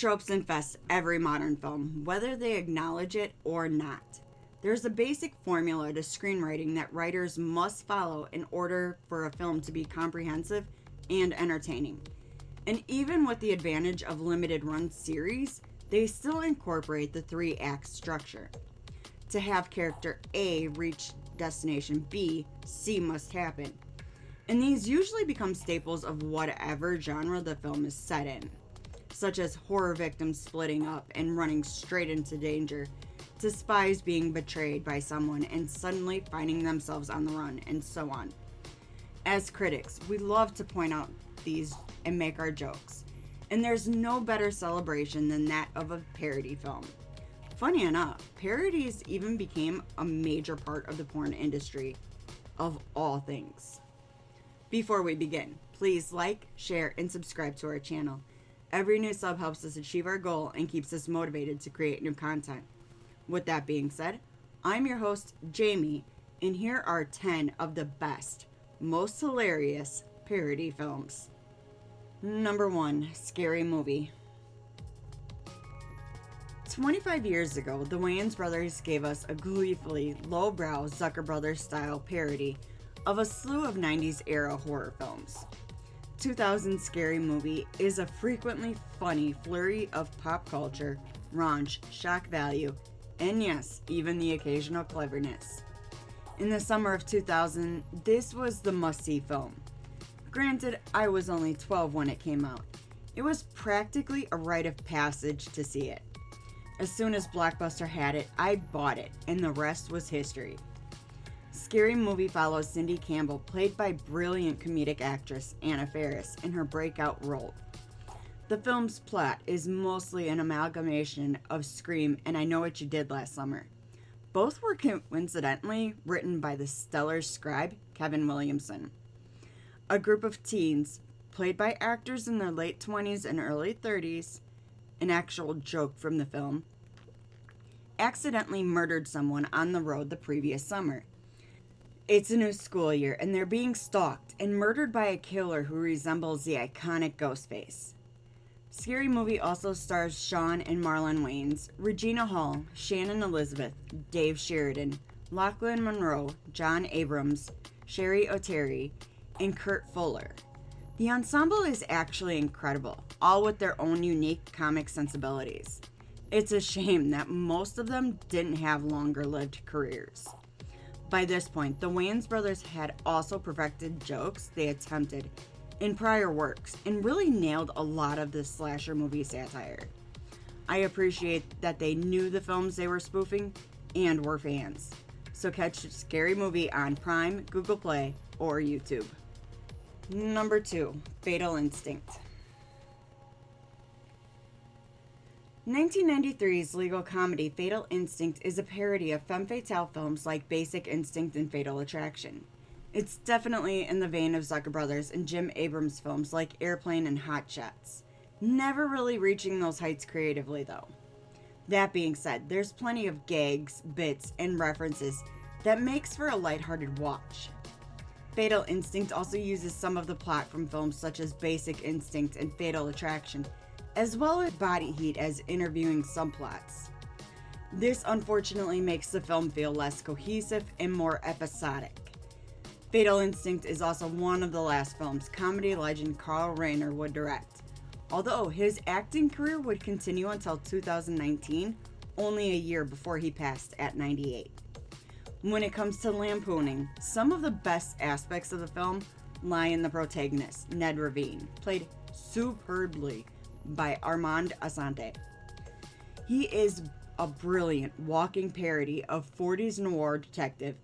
Tropes infest every modern film, whether they acknowledge it or not. There's a basic formula to screenwriting that writers must follow in order for a film to be comprehensive and entertaining. And even with the advantage of limited run series, they still incorporate the 3-act structure. To have character A reach destination B, C must happen. And these usually become staples of whatever genre the film is set in, such as horror victims splitting up and running straight into danger, to spies being betrayed by someone and suddenly finding themselves on the run, and so on. As critics, we love to point out these and make our jokes, and there's no better celebration than that of a parody film. Funny enough, parodies even became a major part of the porn industry, of all things. Before we begin, please like, share, and subscribe to our channel. Every new sub helps us achieve our goal and keeps us motivated to create new content. With that being said, I'm your host, Jamie, and here are 10 of the best, most hilarious parody films. Number 1, Scary Movie. 25 years ago, the Wayans brothers gave us a gleefully lowbrow Zucker Brothers style parody of a slew of 90s era horror films. 2000 Scary Movie is a frequently funny flurry of pop culture, raunch, shock value, and yes, even the occasional cleverness. In the summer of 2000, this was the must-see film. Granted, I was only 12 when it came out. It was practically a rite of passage to see it. As soon as Blockbuster had it, I bought it, and the rest was history. Scary Movie follows Cindy Campbell, played by brilliant comedic actress Anna Faris, in her breakout role. The film's plot is mostly an amalgamation of Scream and I Know What You Did Last Summer. Both were coincidentally written by the stellar scribe Kevin Williamson. A group of teens, played by actors in their late 20s and early 30s, an actual joke from the film, accidentally murdered someone on the road the previous summer. It's a new school year and they're being stalked and murdered by a killer who resembles the iconic Ghostface. Scary Movie also stars Sean and Marlon Wayans, Regina Hall, Shannon Elizabeth, Dave Sheridan, Lachlan Monroe, John Abrams, Sherry O'Terry, and Kurt Fuller. The ensemble is actually incredible, all with their own unique comic sensibilities. It's a shame that most of them didn't have longer-lived careers. By this point, the Wayans brothers had also perfected jokes they attempted in prior works and really nailed a lot of the slasher movie satire. I appreciate that they knew the films they were spoofing and were fans. So catch Scary Movie on Prime, Google Play, or YouTube. Number 2, Fatal Instinct. 1993's legal comedy Fatal Instinct is a parody of femme fatale films like Basic Instinct and Fatal Attraction. It's definitely in the vein of Zucker Brothers and Jim Abrams films like Airplane and Hot Shots, never really reaching those heights creatively though. That being said, there's plenty of gags, bits, and references that makes for a lighthearted watch. Fatal Instinct also uses some of the plot from films such as Basic Instinct and Fatal Attraction, as well as Body Heat as interviewing subplots. This unfortunately makes the film feel less cohesive and more episodic. Fatal Instinct is also one of the last films comedy legend Carl Reiner would direct, although his acting career would continue until 2019, only a year before he passed at 98. When it comes to lampooning, some of the best aspects of the film lie in the protagonist, Ned Ravine, played superbly by Armand Assante. He is a brilliant walking parody of 40s noir detective,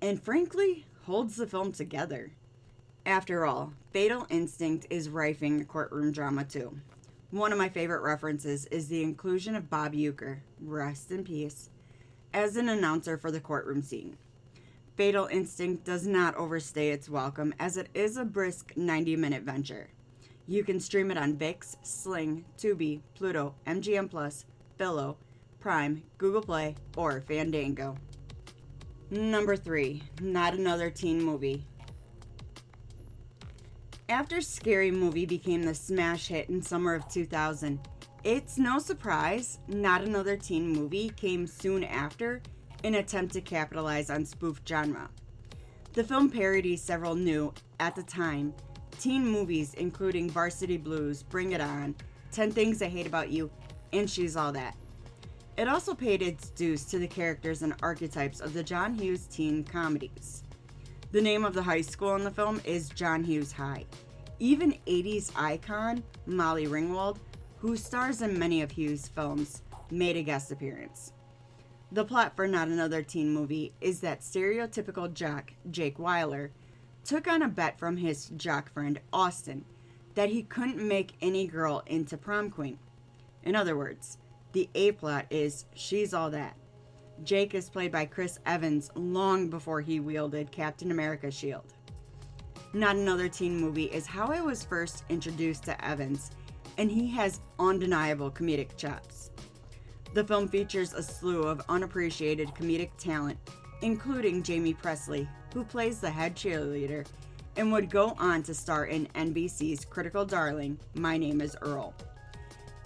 and frankly, holds the film together. After all, Fatal Instinct is rifing courtroom drama too. One of my favorite references is the inclusion of Bob Uecker, rest in peace, as an announcer for the courtroom scene. Fatal Instinct does not overstay its welcome, as it is a brisk 90-minute venture. You can stream it on ViX, Sling, Tubi, Pluto, MGM+, Billo, Prime, Google Play, or Fandango. Number 3, not another teen movie. After Scary Movie became the smash hit in summer of 2000, It's no surprise Not Another Teen Movie came soon after in an attempt to capitalize on spoof genre. The film parodies several new, at the time, teen movies including Varsity Blues, Bring It On, 10 Things I Hate About You, and She's All That. It also paid its dues to the characters and archetypes of the John Hughes teen comedies. The name of the high school in the film is John Hughes High. Even 80s icon Molly Ringwald, who stars in many of Hughes' films, made a guest appearance. The plot for Not Another Teen Movie is that stereotypical jock, Jake Weiler, took on a bet from his jock friend, Austin, that he couldn't make any girl into prom queen. In other words, the A-plot is She's All That. Jake is played by Chris Evans long before he wielded Captain America's shield. Not Another Teen Movie is how I was first introduced to Evans, and he has undeniable comedic chops. The film features a slew of unappreciated comedic talent, including Jamie Presley, who plays the head cheerleader and would go on to star in NBC's critical darling, My Name is Earl.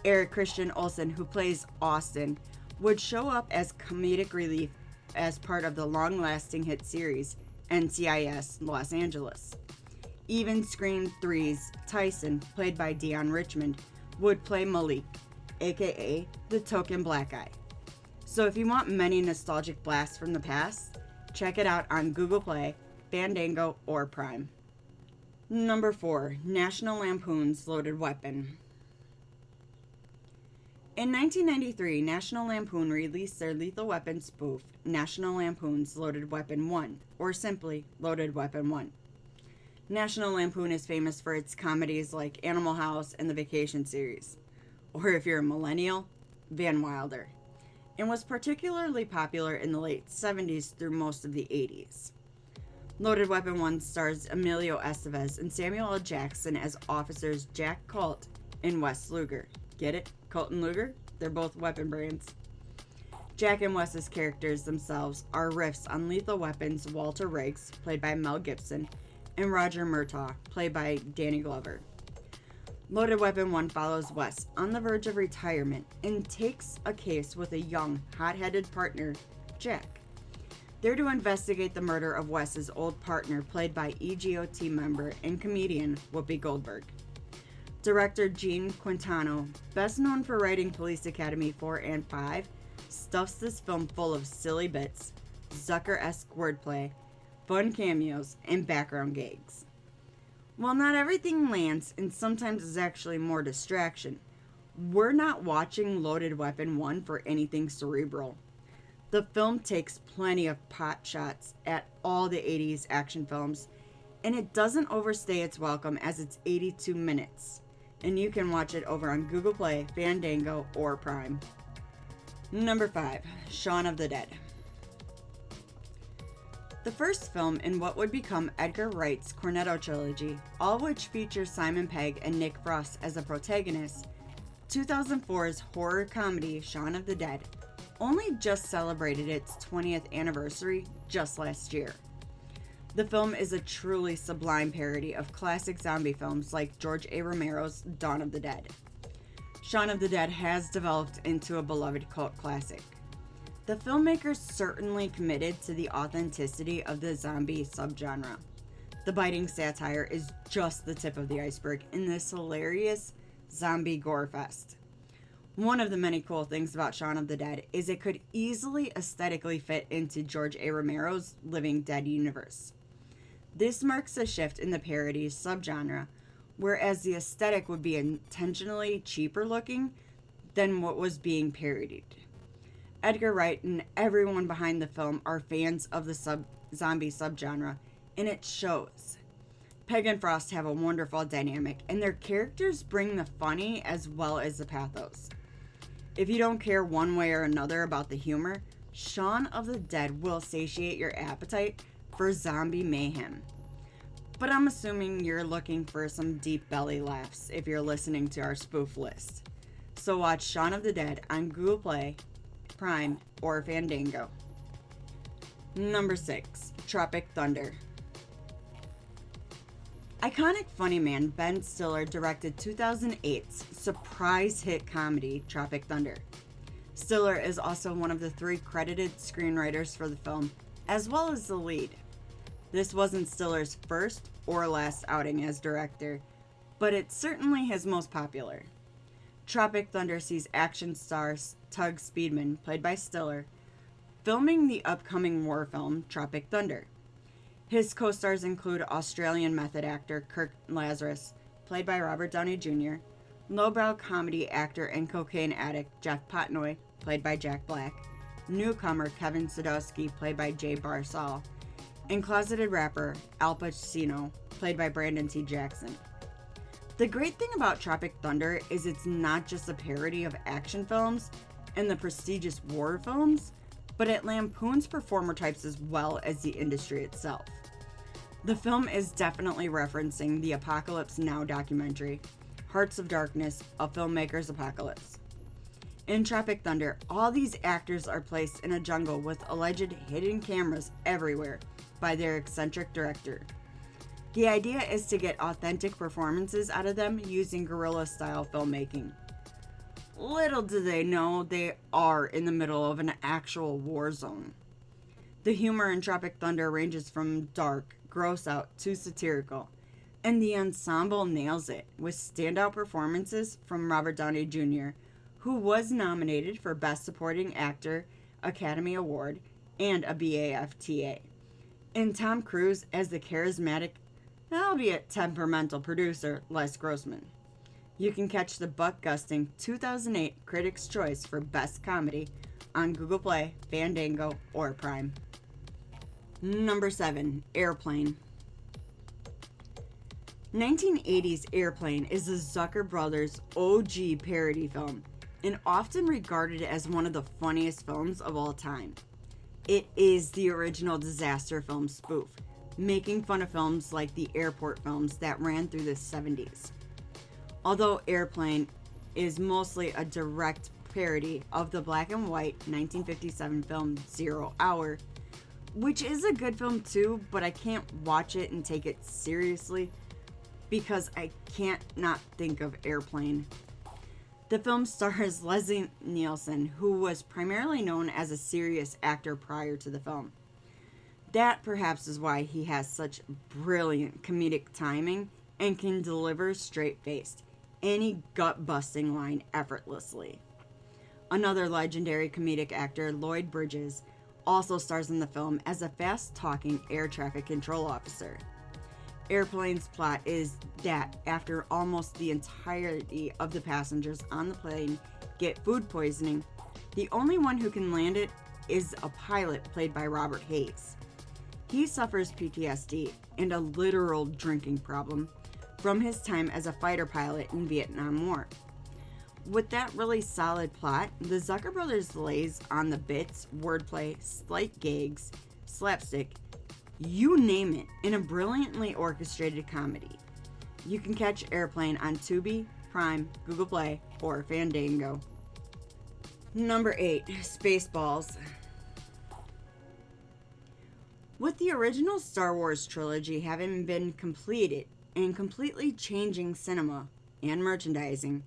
Eric Christian Olsen, who plays Austin, would show up as comedic relief as part of the long-lasting hit series NCIS Los Angeles. Even Scream 3's Tyson, played by Dion Richmond, would play Malik, aka the token black guy. So if you want many nostalgic blasts from the past, check it out on Google Play, Fandango, or Prime. Number 4. National Lampoon's Loaded Weapon. In 1993, National Lampoon released their Lethal Weapon spoof, National Lampoon's Loaded Weapon 1, or simply Loaded Weapon 1. National Lampoon is famous for its comedies like Animal House and the Vacation series, or if you're a millennial, Van Wilder, and was particularly popular in the late 70s through most of the 80s. Loaded Weapon 1 stars Emilio Estevez and Samuel L. Jackson as officers Jack Colt and Wes Luger. Get it? Colt and Luger? They're both weapon brands. Jack and Wes's characters themselves are riffs on Lethal Weapon's Walter Riggs, played by Mel Gibson, and Roger Murtaugh, played by Danny Glover. Loaded Weapon 1 follows Wes on the verge of retirement and takes a case with a young, hot-headed partner, Jack. They're to investigate the murder of Wes's old partner, played by EGOT member and comedian Whoopi Goldberg. Director Gene Quintano, best known for writing Police Academy 4 and 5, stuffs this film full of silly bits, Zucker-esque wordplay, fun cameos, and background gags. While not everything lands, and sometimes is actually more distraction, we're not watching Loaded Weapon 1 for anything cerebral. The film takes plenty of pot shots at all the 80s action films, and it doesn't overstay its welcome as it's 82 minutes. And you can watch it over on Google Play, Fandango, or Prime. Number 5. Shaun of the Dead. The first film in what would become Edgar Wright's Cornetto trilogy, all which features Simon Pegg and Nick Frost as the protagonists, 2004's horror comedy Shaun of the Dead only just celebrated its 20th anniversary just last year. The film is a truly sublime parody of classic zombie films like George A. Romero's Dawn of the Dead. Shaun of the Dead has developed into a beloved cult classic. The filmmakers certainly committed to the authenticity of the zombie subgenre. The biting satire is just the tip of the iceberg in this hilarious zombie gore fest. One of the many cool things about Shaun of the Dead is it could easily aesthetically fit into George A. Romero's Living Dead universe. This marks a shift in the parody subgenre, whereas the aesthetic would be intentionally cheaper looking than what was being parodied. Edgar Wright and everyone behind the film are fans of the zombie subgenre, and it shows. Pegg and Frost have a wonderful dynamic, and their characters bring the funny as well as the pathos. If you don't care one way or another about the humor, Shaun of the Dead will satiate your appetite for zombie mayhem. But I'm assuming you're looking for some deep belly laughs if you're listening to our spoof list. So watch Shaun of the Dead on Google Play, Prime, or Fandango. Number 6. Tropic Thunder. Iconic funny man Ben Stiller directed 2008's surprise hit comedy Tropic Thunder. Stiller is also one of the 3 credited screenwriters for the film, as well as the lead. This wasn't Stiller's first or last outing as director, but it's certainly his most popular. Tropic Thunder sees action star Tug Speedman, played by Stiller, filming the upcoming war film Tropic Thunder. His co-stars include Australian method actor Kirk Lazarus, played by Robert Downey Jr., lowbrow comedy actor and cocaine addict Jeff Potnoy, played by Jack Black, newcomer Kevin Sadowski, played by Jay Barsal, and closeted rapper Al Pacino, played by Brandon T. Jackson. The great thing about Tropic Thunder is it's not just a parody of action films and the prestigious war films, but it lampoons performer types as well as the industry itself. The film is definitely referencing the Apocalypse Now documentary, Hearts of Darkness, A Filmmaker's Apocalypse. In Tropic Thunder, all these actors are placed in a jungle with alleged hidden cameras everywhere by their eccentric director. The idea is to get authentic performances out of them using guerrilla-style filmmaking. Little do they know they are in the middle of an actual war zone. The humor in Tropic Thunder ranges from dark, gross out to satirical, and the ensemble nails it with standout performances from Robert Downey Jr., who was nominated for Best Supporting Actor Academy Award and a BAFTA, and Tom Cruise as the charismatic, albeit temperamental producer Les Grossman. You can catch the buck-gusting 2008 Critics' Choice for Best Comedy on Google Play, Fandango, or Prime. Number 7. Airplane. 1980's Airplane is the Zucker Brothers' OG parody film and often regarded as one of the funniest films of all time. It is the original disaster film spoof, making fun of films like the airport films that ran through the 70s. Although Airplane is mostly a direct parody of the black and white 1957 film 0 Hour, which is a good film too, but I can't watch it and take it seriously because I can't not think of Airplane. The film stars Leslie Nielsen, who was primarily known as a serious actor prior to the film. That perhaps is why he has such brilliant comedic timing and can deliver straight-faced, any gut-busting line effortlessly. Another legendary comedic actor, Lloyd Bridges, also stars in the film as a fast-talking air traffic control officer. Airplane's plot is that after almost the entirety of the passengers on the plane get food poisoning, the only one who can land it is a pilot played by Robert Hayes. He suffers PTSD and a literal drinking problem from his time as a fighter pilot in Vietnam War. With that really solid plot, the Zucker Brothers lays on the bits, wordplay, slight gags, slapstick, you name it, in a brilliantly orchestrated comedy. You can catch Airplane on Tubi, Prime, Google Play, or Fandango. Number 8. Spaceballs. With the original Star Wars trilogy having been completed and completely changing cinema and merchandising,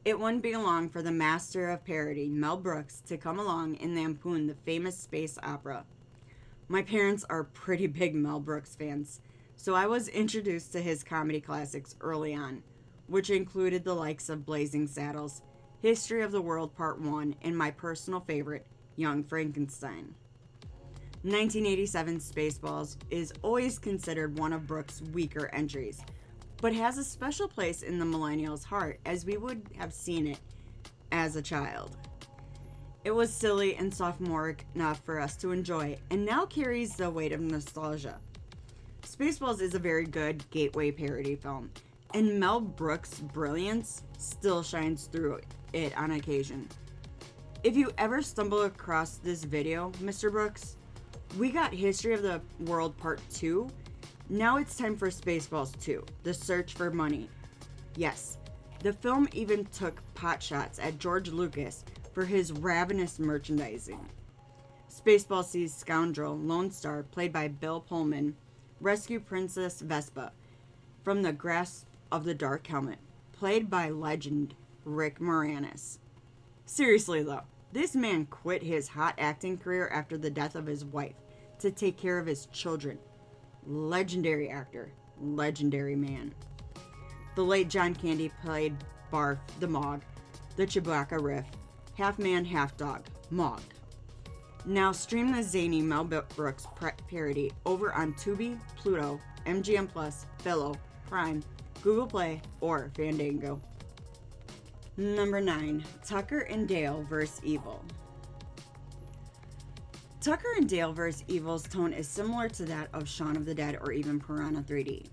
it wouldn't be long for the master of parody, Mel Brooks, to come along and lampoon the famous space opera. My parents are pretty big Mel Brooks fans, so I was introduced to his comedy classics early on, which included the likes of Blazing Saddles, History of the World Part 1, and my personal favorite, Young Frankenstein. 1987's Spaceballs is always considered one of Brooks' weaker entries, but has a special place in the millennial's heart as we would have seen it as a child. It was silly and sophomoric enough for us to enjoy, and now carries the weight of nostalgia. Spaceballs is a very good gateway parody film, and Mel Brooks' brilliance still shines through it on occasion. If you ever stumble across this video, Mr. Brooks, we got History of the World Part 2. Now it's time for Spaceballs 2, The Search for Money. Yes, the film even took potshots at George Lucas for his ravenous merchandising. Spaceballs sees scoundrel Lone Star, played by Bill Pullman, rescue Princess Vespa, from the grasp of the Dark Helmet, played by legend Rick Moranis. Seriously though, this man quit his hot acting career after the death of his wife to take care of his children. Legendary actor, legendary man. The late John Candy played Barf the Mog, the Chewbacca riff, half man, half dog, Mog. Now stream the zany Mel Brooks parody over on Tubi, Pluto, MGM Plus, Philo, Prime, Google Play, or Fandango. Number 9. Tucker and Dale vs. Evil. Tucker and Dale vs. Evil's tone is similar to that of Shaun of the Dead or even Piranha 3D.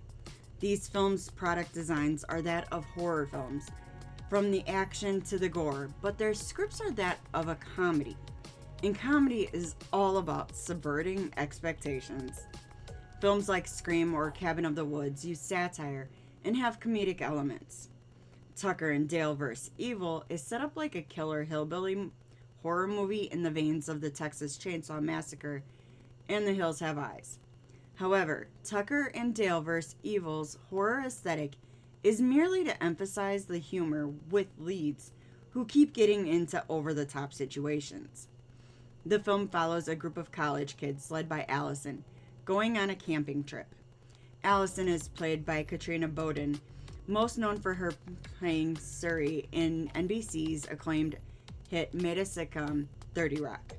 These films' product designs are that of horror films, from the action to the gore, but their scripts are that of a comedy. And comedy is all about subverting expectations. Films like Scream or Cabin of the Woods use satire and have comedic elements. Tucker and Dale vs. Evil is set up like a killer hillbilly horror movie in the veins of the Texas Chainsaw Massacre and The Hills Have Eyes. However, Tucker and Dale vs. Evil's horror aesthetic is merely to emphasize the humor with leads who keep getting into over-the-top situations. The film follows a group of college kids led by Allison going on a camping trip. Allison is played by Katrina Bowden, most known for her playing Suri in NBC's acclaimed hit meta sitcom 30 Rock.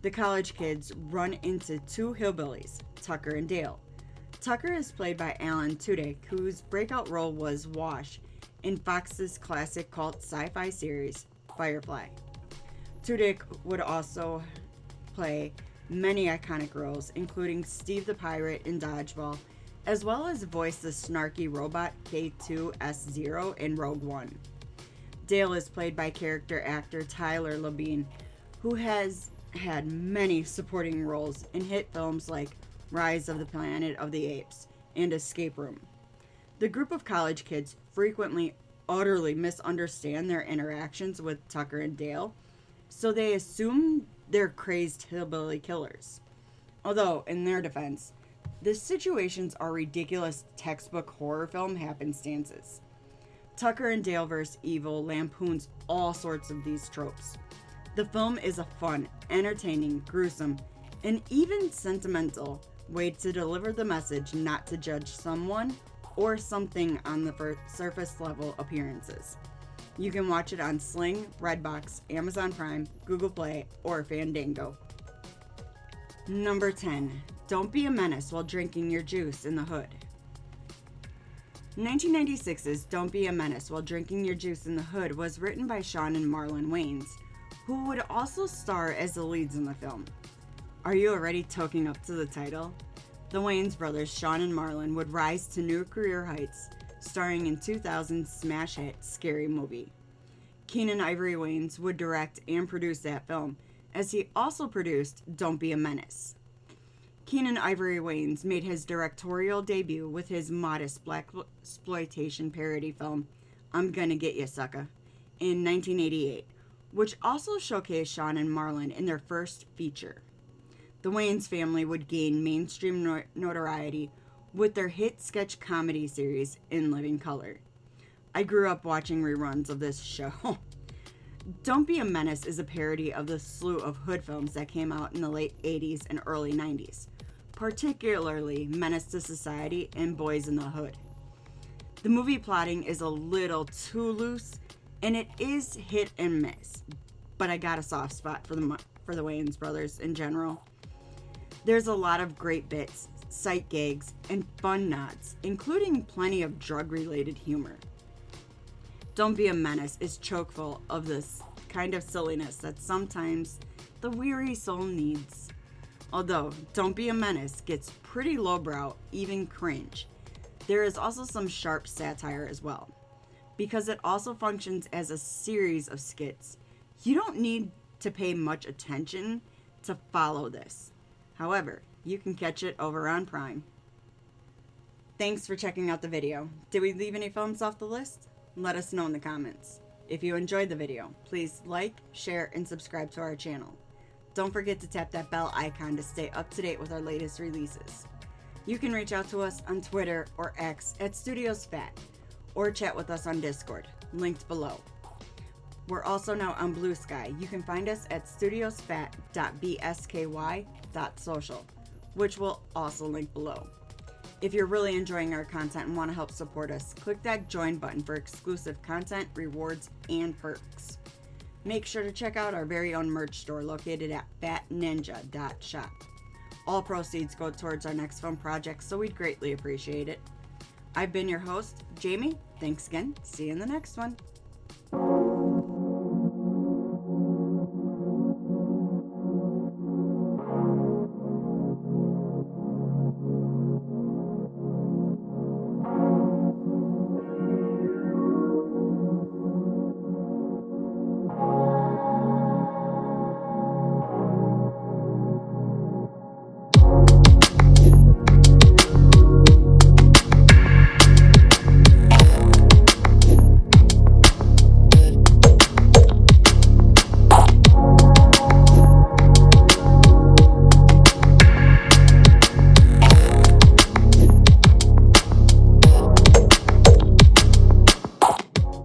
The college kids run into two hillbillies, Tucker and Dale. Tucker is played by Alan Tudyk, whose breakout role was Wash in Fox's classic cult sci-fi series, Firefly. Tudyk would also play many iconic roles, including Steve the Pirate in Dodgeball, as well as voice the snarky robot K2S0 in Rogue One. Dale is played by character actor Tyler Labine, who has had many supporting roles in hit films like Rise of the Planet of the Apes and Escape Room. The group of college kids frequently utterly misunderstand their interactions with Tucker and Dale, so they assume they're crazed hillbilly killers. Although, in their defense, the situations are ridiculous textbook horror film happenstances. Tucker and Dale vs. Evil lampoons all sorts of these tropes. The film is a fun, entertaining, gruesome, and even sentimental way to deliver the message not to judge someone or something on the surface level appearances. You can watch it on Sling, Redbox, Amazon Prime, Google Play, or Fandango. Number 10. Don't be a menace while drinking your juice in the hood. 1996's Don't Be a Menace While Drinking Your Juice in the Hood was written by Sean and Marlon Wayans, who would also star as the leads in the film. Are you already toking up to the title? The Wayans brothers, Sean and Marlon, would rise to new career heights, starring in 2000's smash hit Scary Movie. Keenen Ivory Wayans would direct and produce that film, as he also produced Don't Be a Menace. Keenen Ivory Wayans made his directorial debut with his modest blaxploitation parody film, I'm Gonna Get Ya Sucka, in 1988, which also showcased Sean and Marlon in their first feature. The Wayans family would gain mainstream notoriety with their hit sketch comedy series In Living Color. I grew up watching reruns of this show. Don't Be a Menace is a parody of the slew of hood films that came out in the late 80s and early 90s, particularly Menace to Society and Boys in the Hood. The movie plotting is a little too loose, and it is hit and miss, but I got a soft spot for the Wayans brothers in general. There's a lot of great bits, sight gags, and fun nods, including plenty of drug-related humor. Don't Be a Menace is chock-full of this kind of silliness that sometimes the weary soul needs. Although Don't Be a Menace gets pretty lowbrow, even cringe, there is also some sharp satire as well. Because it also functions as a series of skits, you don't need to pay much attention to follow this. However, you can catch it over on Prime. Thanks for checking out the video. Did we leave any films off the list? Let us know in the comments. If you enjoyed the video, please like, share, and subscribe to our channel. Don't forget to tap that bell icon to stay up to date with our latest releases. You can reach out to us on Twitter or X at Studios Fat, or chat with us on Discord, linked below. We're also now on Blue Sky. You can find us at studiosfat.bsky.social, which will also link below. If you're really enjoying our content and want to help support us, click that join button for exclusive content, rewards, and perks. Make sure to check out our very own merch store located at fatninja.shop. All proceeds go towards our next film project, so we'd greatly appreciate it. I've been your host, Jamie. Thanks again. See you in the next one.